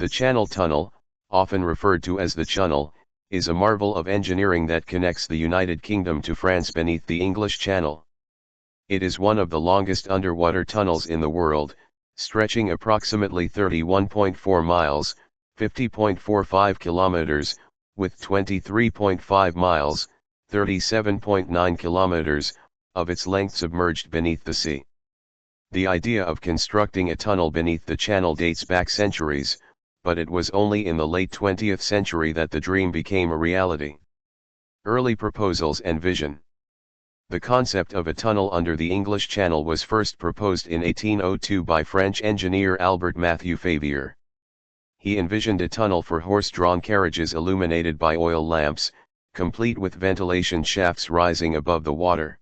The Channel Tunnel, often referred to as the Chunnel, is a marvel of engineering that connects the United Kingdom to France beneath the English Channel. It is one of the longest underwater tunnels in the world, stretching approximately 31.4 miles, 50.45 kilometers, with 23.5 miles, 37.9 kilometers, of its length submerged beneath the sea. The idea of constructing a tunnel beneath the channel dates back centuries, but it was only in the late 20th century that the dream became a reality. Early proposals and vision. The concept of a tunnel under the English Channel was first proposed in 1802 by French engineer Albert Mathieu Favier. He envisioned a tunnel for horse-drawn carriages illuminated by oil lamps, complete with ventilation shafts rising above the water.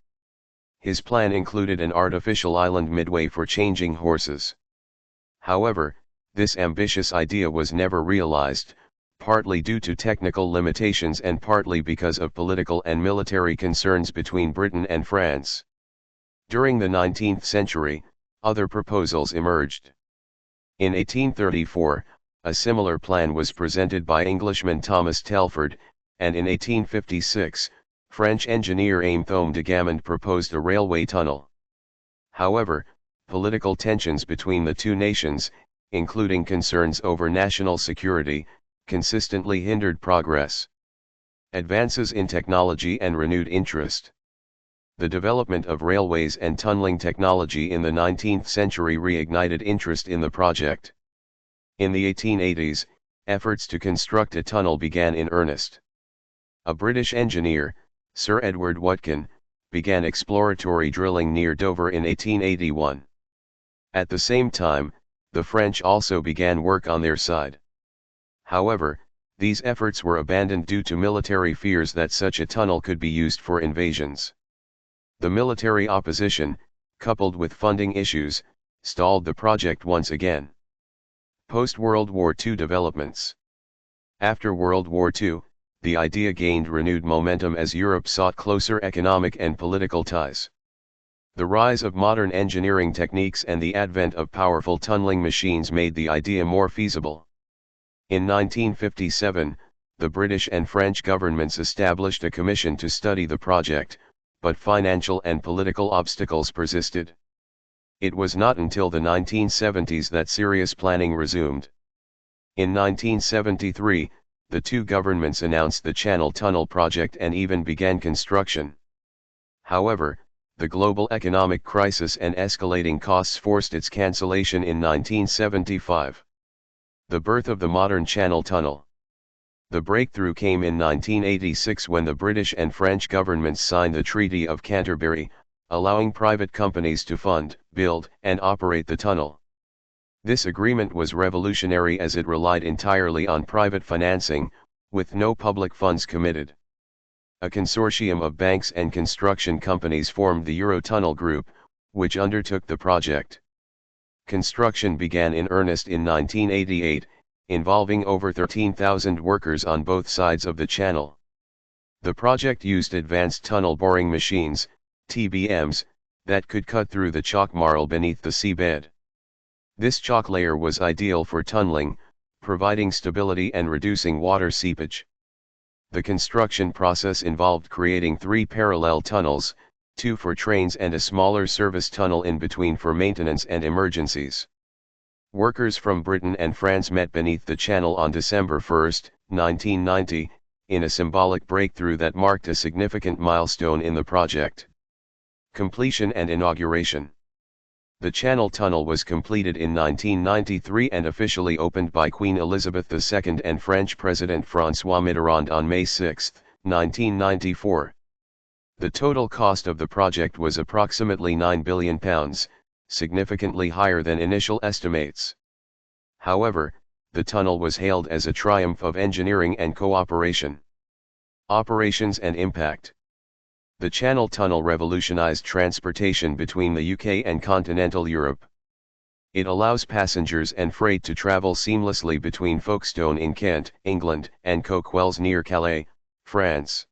His plan included an artificial island midway for changing horses. However, this ambitious idea was never realized, partly due to technical limitations and partly because of political and military concerns between Britain and France. During the 19th century, other proposals emerged. In 1834, a similar plan was presented by Englishman Thomas Telford, and in 1856, French engineer Aime Thome de Gamond proposed a railway tunnel. However, political tensions between the two nations, including concerns over national security, consistently hindered progress. Advances in technology and renewed interest. The development of railways and tunneling technology in the 19th century reignited interest in the project. In the 1880s, efforts to construct a tunnel began in earnest. A British engineer, Sir Edward Watkin, began exploratory drilling near Dover in 1881. At the same time, the French also began work on their side. However, these efforts were abandoned due to military fears that such a tunnel could be used for invasions. The military opposition, coupled with funding issues, stalled the project once again. Post-World War II developments. After World War II, the idea gained renewed momentum as Europe sought closer economic and political ties. The rise of modern engineering techniques and the advent of powerful tunneling machines made the idea more feasible. In 1957, the British and French governments established a commission to study the project, but financial and political obstacles persisted. It was not until the 1970s that serious planning resumed. In 1973, the two governments announced the Channel Tunnel project and even began construction. However, the global economic crisis and escalating costs forced its cancellation in 1975. The birth of the modern Channel Tunnel. The breakthrough came in 1986 when the British and French governments signed the Treaty of Canterbury, allowing private companies to fund, build, and operate the tunnel. This agreement was revolutionary as it relied entirely on private financing, with no public funds committed. A consortium of banks and construction companies formed the Eurotunnel Group, which undertook the project. Construction began in earnest in 1988, involving over 13,000 workers on both sides of the channel. The project used advanced tunnel boring machines, TBMs, that could cut through the chalk marl beneath the seabed. This chalk layer was ideal for tunneling, providing stability and reducing water seepage. The construction process involved creating 3 parallel tunnels, 2 for trains and a smaller service tunnel in between for maintenance and emergencies. Workers from Britain and France met beneath the channel on December 1, 1990, in a symbolic breakthrough that marked a significant milestone in the project. Completion and inauguration. The Channel Tunnel was completed in 1993 and officially opened by Queen Elizabeth II and French President François Mitterrand on May 6, 1994. The total cost of the project was approximately £9 billion, significantly higher than initial estimates. However, the tunnel was hailed as a triumph of engineering and cooperation. Operations and impact. The Channel Tunnel revolutionized transportation between the UK and continental Europe. It allows passengers and freight to travel seamlessly between Folkestone in Kent, England, and Coquelles near Calais, France.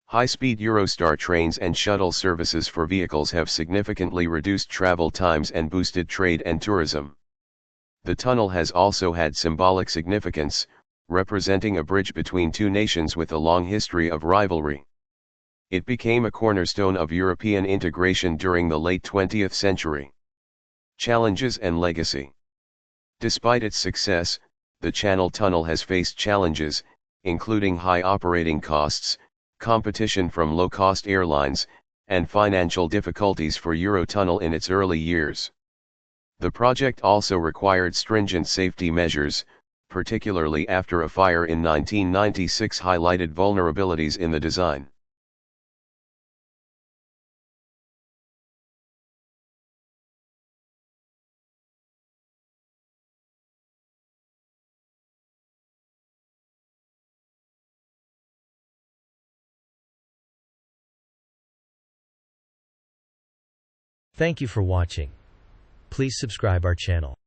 High-speed Eurostar trains and shuttle services for vehicles have significantly reduced travel times and boosted trade and tourism. The tunnel has also had symbolic significance, representing a bridge between two nations with a long history of rivalry. It became a cornerstone of European integration during the late 20th century. Challenges and legacy. Despite its success, the Channel Tunnel has faced challenges, including high operating costs, competition from low-cost airlines, and financial difficulties for Eurotunnel in its early years. The project also required stringent safety measures, particularly after a fire in 1996 highlighted vulnerabilities in the design. Thank you for watching. Please subscribe our channel.